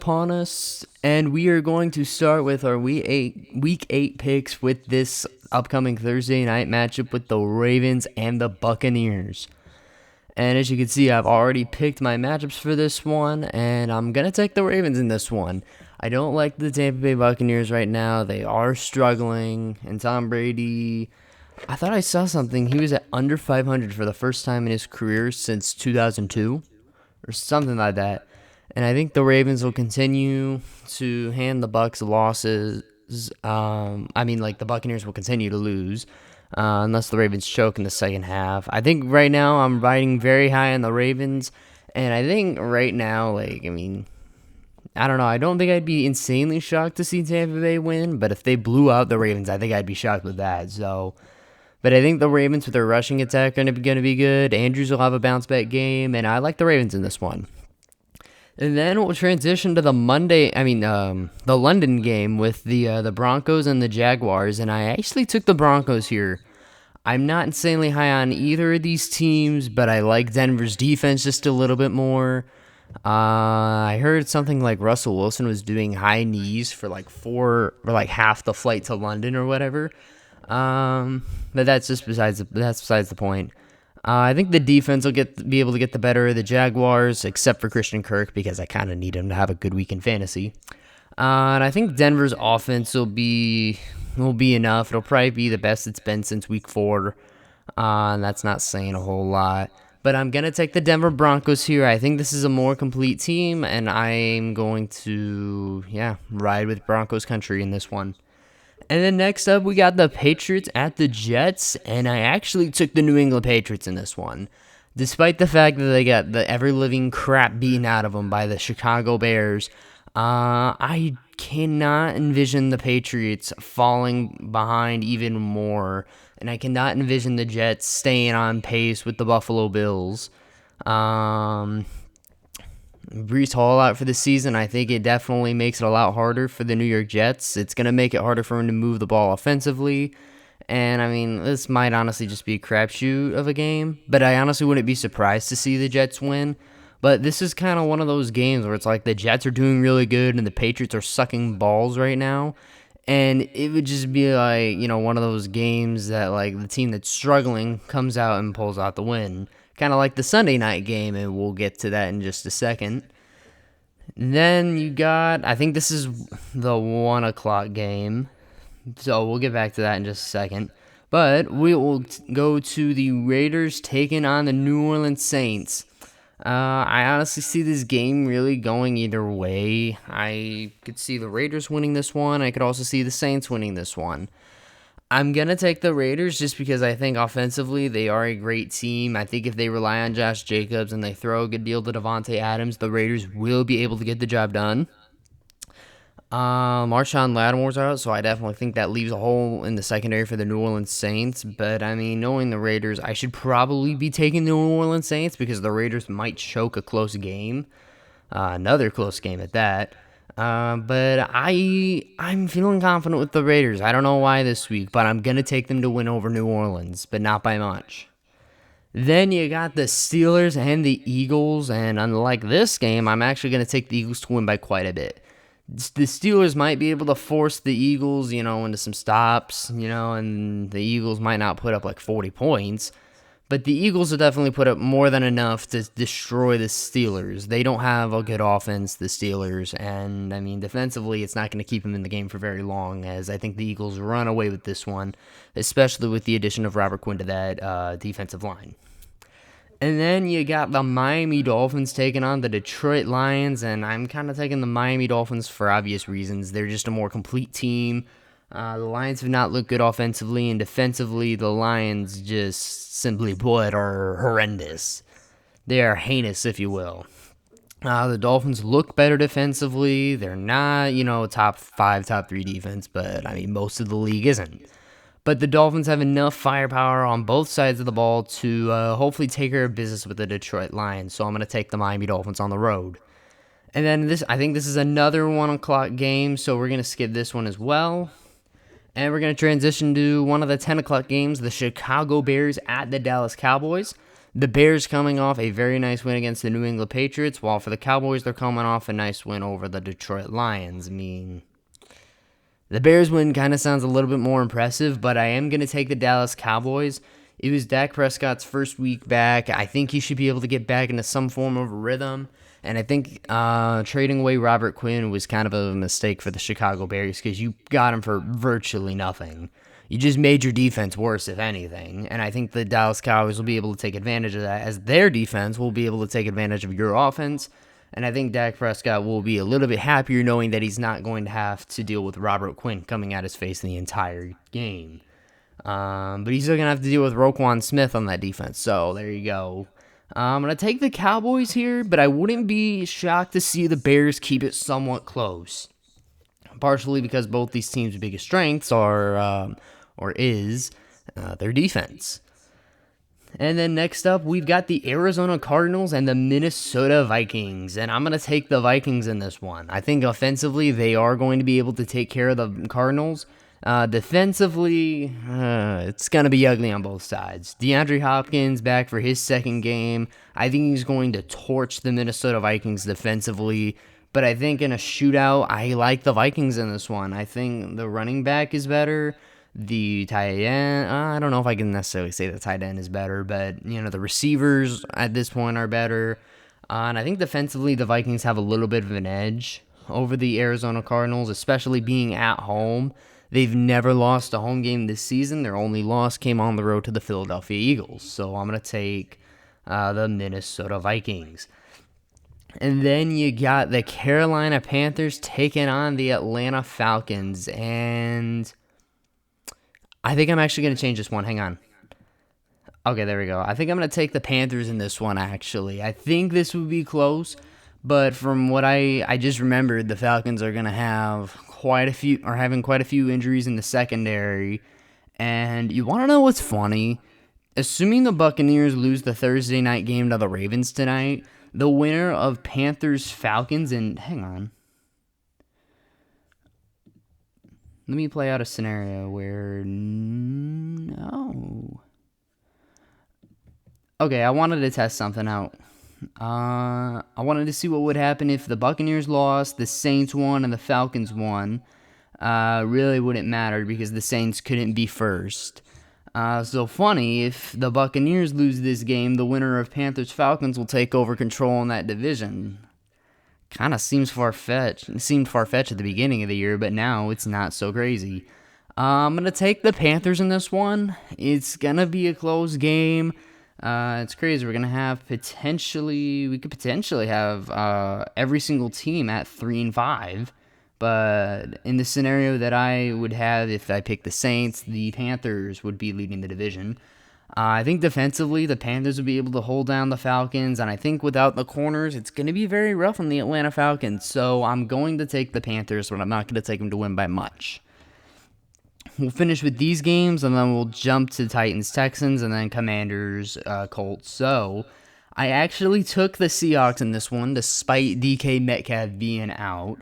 upon us, and we are going to start with our week 8 picks with this upcoming Thursday night matchup with the Ravens and the Buccaneers. And as you can see, I've already picked my matchups for this one, and I'm going to take the Ravens in this one. I don't like the Tampa Bay Buccaneers right now. They are struggling, and Tom Brady, I thought I saw something. He was at under 500 for the first time in his career since 2002 or something like that. And I think the Ravens will continue to hand the Bucs losses. The Buccaneers will continue to lose unless the Ravens choke in the second half. I think right now I'm riding very high on the Ravens, and I think right now, I don't know. I don't think I'd be insanely shocked to see Tampa Bay win, but if they blew out the Ravens, I think I'd be shocked with that. But I think the Ravens with their rushing attack are going to be good. Andrews will have a bounce back game, and I like the Ravens in this one. And then we'll transition to the London game with the Broncos and the Jaguars, and I actually took the Broncos here. I'm not insanely high on either of these teams, but I like Denver's defense just a little bit more. I heard something like Russell Wilson was doing high knees for half the flight to London or whatever. But that's besides the point. I think the defense will be able to get the better of the Jaguars, except for Christian Kirk, because I kind of need him to have a good week in fantasy. And I think Denver's offense will be enough. It'll probably be the best it's been since week 4. And that's not saying a whole lot. But I'm going to take the Denver Broncos here. I think this is a more complete team, and I'm going to, ride with Broncos country in this one. And then next up, we got the Patriots at the Jets, and I actually took the New England Patriots in this one. Despite the fact that they got the ever-living crap beaten out of them by the Chicago Bears, I cannot envision the Patriots falling behind even more, and I cannot envision the Jets staying on pace with the Buffalo Bills. Brees Hall out for the season. I think it definitely makes it a lot harder for the New York Jets. It's going to make it harder for him to move the ball offensively. And, this might honestly just be a crapshoot of a game. But I honestly wouldn't be surprised to see the Jets win. But this is kind of one of those games where it's like the Jets are doing really good and the Patriots are sucking balls right now. And it would just be like, one of those games that like the team that's struggling comes out and pulls out the win. Kind of like the Sunday night game, and we'll get to that in just a second. Then you got, I think this is the 1 o'clock game, so we'll get back to that in just a second. But we will go to the Raiders taking on the New Orleans Saints. I honestly see this game really going either way. I could see the Raiders winning this one. I could also see the Saints winning this one. I'm going to take the Raiders just because I think offensively they are a great team. I think if they rely on Josh Jacobs and they throw a good deal to Devontae Adams, the Raiders will be able to get the job done. Marshawn Lattimore's out, so I definitely think that leaves a hole in the secondary for the New Orleans Saints. But, knowing the Raiders, I should probably be taking the New Orleans Saints because the Raiders might choke a close game. Another close game at that. But I'm feeling confident with the Raiders. I don't know why this week, but I'm going to take them to win over New Orleans, but not by much. Then you got the Steelers and the Eagles, and unlike this game, I'm actually going to take the Eagles to win by quite a bit. The Steelers might be able to force the Eagles, into some stops, and the Eagles might not put up like 40 points. But the Eagles will definitely put up more than enough to destroy the Steelers. They don't have a good offense, the Steelers, and, defensively, it's not going to keep them in the game for very long, as I think the Eagles run away with this one, especially with the addition of Robert Quinn to that defensive line. And then you got the Miami Dolphins taking on the Detroit Lions, and I'm kind of taking the Miami Dolphins for obvious reasons. They're just a more complete team. The Lions have not looked good offensively, and defensively, the Lions just simply put are horrendous. They are heinous, if you will. The Dolphins look better defensively. They're not, top 5, top 3 defense, but, most of the league isn't. But the Dolphins have enough firepower on both sides of the ball to hopefully take care of business with the Detroit Lions, so I'm going to take the Miami Dolphins on the road. And then I think this is another 1 o'clock game, so we're going to skip this one as well. And we're going to transition to one of the 10 o'clock games, the Chicago Bears at the Dallas Cowboys. The Bears coming off a very nice win against the New England Patriots, while for the Cowboys, they're coming off a nice win over the Detroit Lions. I mean, the Bears win kind of sounds a little bit more impressive, but I am going to take the Dallas Cowboys. It was Dak Prescott's first week back. I think he should be able to get back into some form of rhythm. And I think trading away Robert Quinn was kind of a mistake for the Chicago Bears because you got him for virtually nothing. You just made your defense worse, if anything. And I think the Dallas Cowboys will be able to take advantage of that, as their defense will be able to take advantage of your offense. And I think Dak Prescott will be a little bit happier knowing that he's not going to have to deal with Robert Quinn coming at his face the entire game. But he's still going to have to deal with Roquan Smith on that defense. So there you go. I'm going to take the Cowboys here, but I wouldn't be shocked to see the Bears keep it somewhat close. Partially because both these teams' biggest strengths are, their defense. And then next up, we've got the Arizona Cardinals and the Minnesota Vikings. And I'm going to take the Vikings in this one. I think offensively, they are going to be able to take care of the Cardinals. Defensively, it's going to be ugly on both sides. DeAndre Hopkins back for his second game. I think he's going to torch the Minnesota Vikings defensively. But I think in a shootout, I like the Vikings in this one. I think the running back is better. The tight end, I don't know if I can necessarily say the tight end is better, but, the receivers at this point are better. And I think defensively, the Vikings have a little bit of an edge over the Arizona Cardinals, especially being at home. They've never lost a home game this season. Their only loss came on the road to the Philadelphia Eagles. So I'm going to take the Minnesota Vikings. And then you got the Carolina Panthers taking on the Atlanta Falcons. And I think I'm actually going to change this one. Hang on. Okay, there we go. I think I'm going to take the Panthers in this one, actually. I think this would be close, but from what I just remembered, the Falcons are going to have having quite a few injuries in the secondary. And you want to know what's funny? Assuming the Buccaneers lose the Thursday night game to the Ravens tonight, the winner of Panthers-Falcons, and hang on. Let me play out a scenario where no. Okay, I wanted to test something out. I wanted to see what would happen if the Buccaneers lost, the Saints won, and the Falcons won. Really wouldn't matter because the Saints couldn't be first. So funny, if the Buccaneers lose this game, the winner of Panthers-Falcons will take over control in that division. Kind of seemed far-fetched at the beginning of the year, but now it's not so crazy. I'm going to take the Panthers in this one. It's going to be a close game. It's crazy. We could potentially have every single team at 3-5. But in the scenario that I would have if I picked the Saints, the Panthers would be leading the division. I think defensively, the Panthers will be able to hold down the Falcons, and I think without the corners, it's going to be very rough on the Atlanta Falcons. So I'm going to take the Panthers, but I'm not going to take them to win by much. We'll finish with these games, and then we'll jump to Titans-Texans, and then Commanders-Colts. So I actually took the Seahawks in this one, despite DK Metcalf being out,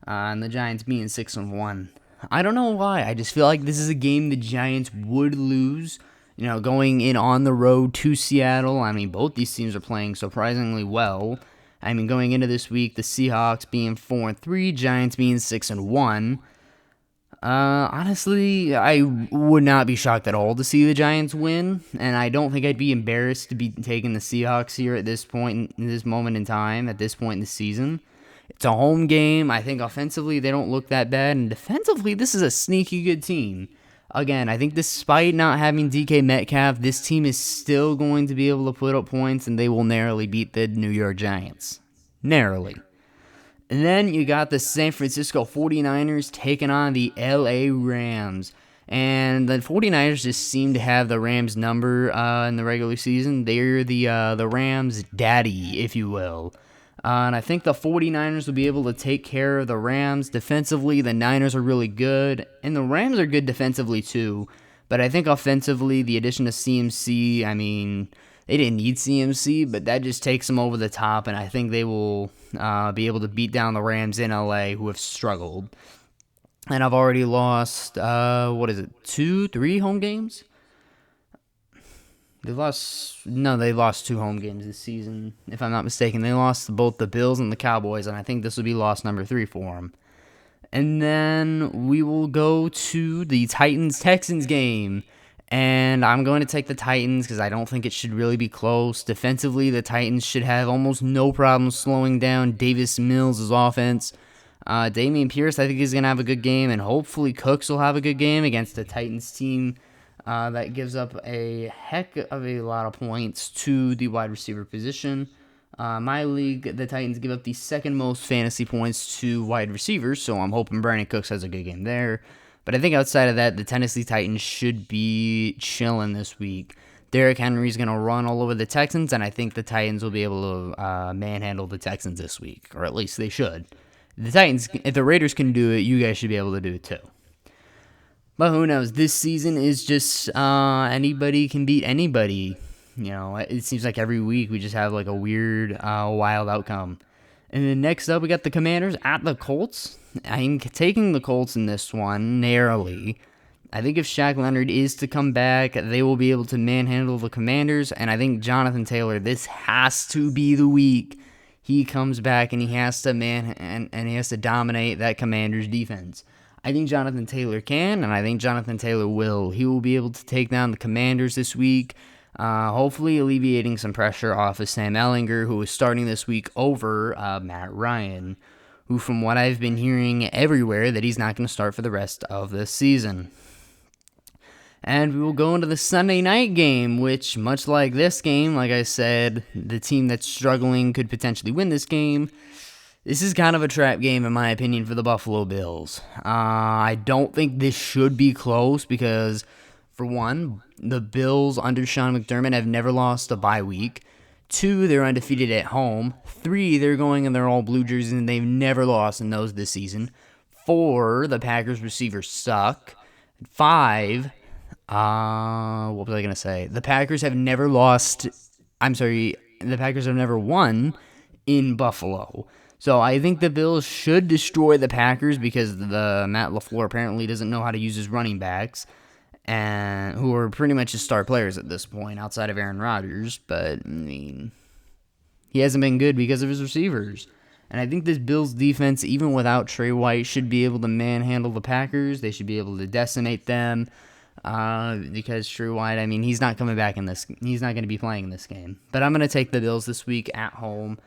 and the Giants being 6-1. I don't know why. I just feel like this is a game the Giants would lose. Going in on the road to Seattle, I mean, both these teams are playing surprisingly well. I mean, going into this week, the Seahawks being 4-3, Giants being 6-1. Honestly, I would not be shocked at all to see the Giants win, and I don't think I'd be embarrassed to be taking the Seahawks here at this point, in this moment in time, at this point in the season. It's a home game. I think offensively they don't look that bad, and defensively this is a sneaky good team. Again, I think despite not having DK Metcalf, this team is still going to be able to put up points, and they will narrowly beat the New York Giants. Narrowly. And then you got the San Francisco 49ers taking on the LA Rams. And the 49ers just seem to have the Rams' number in the regular season. They're the Rams' daddy, if you will. And I think the 49ers will be able to take care of the Rams. Defensively, the Niners are really good, and the Rams are good defensively too. But I think offensively, the addition of CMC, I mean, they didn't need CMC, but that just takes them over the top, and I think they will be able to beat down the Rams in LA, who have struggled. And I've already lost, 2, 3 home games? They lost 2 home games this season, if I'm not mistaken. They lost to both the Bills and the Cowboys, and I think this will be loss number 3 for them. And then we will go to the Titans-Texans game. And I'm going to take the Titans because I don't think it should really be close. Defensively, the Titans should have almost no problem slowing down Davis Mills' offense. Dameon Pierce, I think, is going to have a good game, and hopefully Cooks will have a good game against the Titans team that gives up a heck of a lot of points to the wide receiver position. My league, the Titans give up the second most fantasy points to wide receivers, so I'm hoping Brandon Cooks has a good game there. But I think outside of that, the Tennessee Titans should be chilling this week. Derrick Henry's going to run all over the Texans, and I think the Titans will be able to manhandle the Texans this week, or at least they should. The Titans, if the Raiders can do it, you guys should be able to do it too. But who knows? This season is just anybody can beat anybody. You know, it seems like every week we just have like a weird, wild outcome. And then next up, we got the Commanders at the Colts. I'm taking the Colts in this one narrowly. I think if Shaq Leonard is to come back, they will be able to manhandle the Commanders. And I think Jonathan Taylor, this has to be the week he comes back and he has to and he has to dominate that Commanders defense. I think Jonathan Taylor can, and I think Jonathan Taylor will. He will be able to take down the Commanders this week. Hopefully alleviating some pressure off of Sam Ehlinger, who is starting this week over Matt Ryan, who from what I've been hearing everywhere that he's not going to start for the rest of the season. And we will go into the Sunday night game, which, much like this game, like I said, the team that's struggling could potentially win this game. This is kind of a trap game, in my opinion, for the Buffalo Bills. I don't think this should be close because, for one, the Bills under Sean McDermott have never lost a bye week. 2, they're undefeated at home. 3, they're going in their all-blue jerseys, and they've never lost in those this season. 4, the Packers receivers suck. 5, what was I going to say? The Packers have never won in Buffalo. So I think the Bills should destroy the Packers because the Matt LaFleur apparently doesn't know how to use his running backs, and who are pretty much his star players at this point outside of Aaron Rodgers. But, I mean, he hasn't been good because of his receivers. And I think this Bills defense, even without Trey White, should be able to manhandle the Packers. They should be able to decimate them because Trey White, I mean, he's not coming back in this. He's not going to be playing in this game. But I'm going to take the Bills this week at home.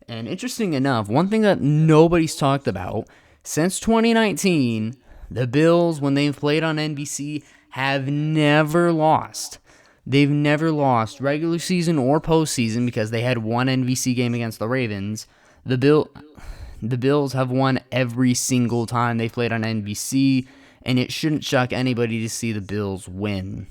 And interesting enough, one thing that nobody's talked about, since 2019, the Bills, when they've played on NBC, have never lost. They've never lost regular season or postseason because they had one NBC game against the Ravens. The Bills have won every single time they played on NBC, and it shouldn't shock anybody to see the Bills win.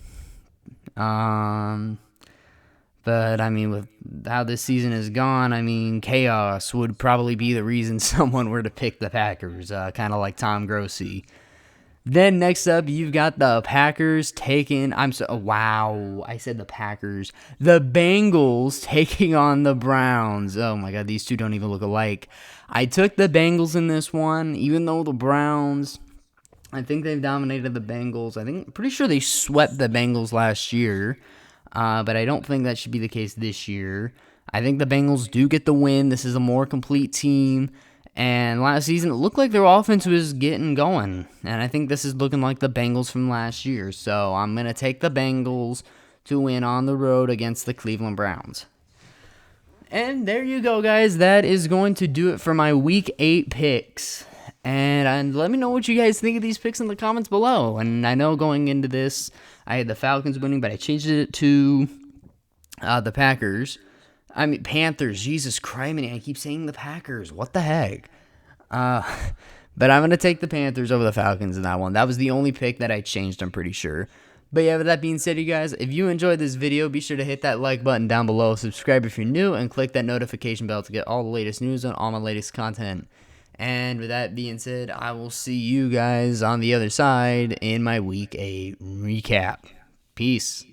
But, I mean, with how this season has gone, I mean, chaos would probably be the reason someone were to pick the Packers, kind of like Tom Grossi. Then next up, you've got the Packers taking, I said the Packers. The Bengals taking on the Browns. Oh my God, these two don't even look alike. I took the Bengals in this one, even though the Browns, I think they've dominated the Bengals. Pretty sure they swept the Bengals last year. But I don't think that should be the case this year. I think the Bengals do get the win. This is a more complete team. And last season, it looked like their offense was getting going. And I think this is looking like the Bengals from last year. So I'm going to take the Bengals to win on the road against the Cleveland Browns. And there you go, guys. That is going to do it for my Week 8 picks. And let me know what you guys think of these picks in the comments below. And I know going into this, I had the Falcons winning, but I changed it to the Packers. Panthers. Jesus Christ, man, I keep saying the Packers. What the heck? But I'm going to take the Panthers over the Falcons in that one. That was the only pick that I changed, I'm pretty sure. But yeah, with that being said, you guys, if you enjoyed this video, be sure to hit that like button down below, subscribe if you're new, and click that notification bell to get all the latest news on all my latest content. And with that being said, I will see you guys on the other side in my Week 8 recap. Peace.